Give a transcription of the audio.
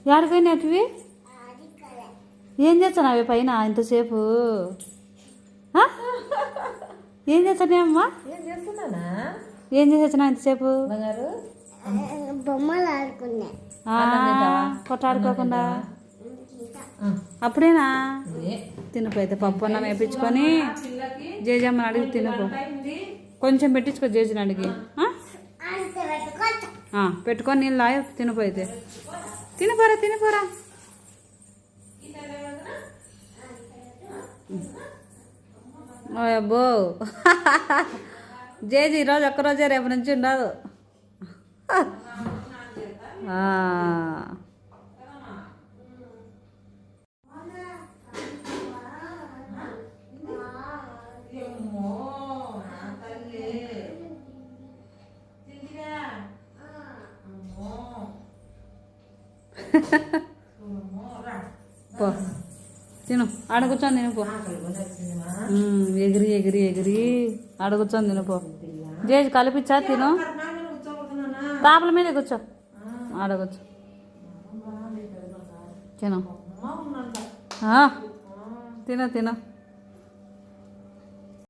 ఏడిపోయినవి ఏం చేస్తాను అవి పైన ఇంతసేపు ఏం చేస్తానేమ్మా ఏం చేసేస్తున్నా ఇంతసేపు బొమ్మలు ఆడుకున్నా కొట్టాడుకోకుండా అప్పుడేనా తినిపోయితే పప్పు అన్నం వేయించుకొని జేజమ్మని అడిగి తినుకో కొంచెం పెట్టించుకో జేజని అడిగి పెట్టుకొని నీళ్ళు లాయ తినిపోయితే తినిపోరా అబ్బో జేజీ ఈరోజు ఒక్కరోజే రేపు నుంచి ఉండదు పో తిను ఆడ కూర్చొని తినుపో ఎగిరి ఎగిరి ఎగిరి ఆడ కూర్చొని తినుపో జేజి కలిపిచ్చా తిను తాపల మీద కూర్చో ఆడ కూర్చో తిను తిను తిను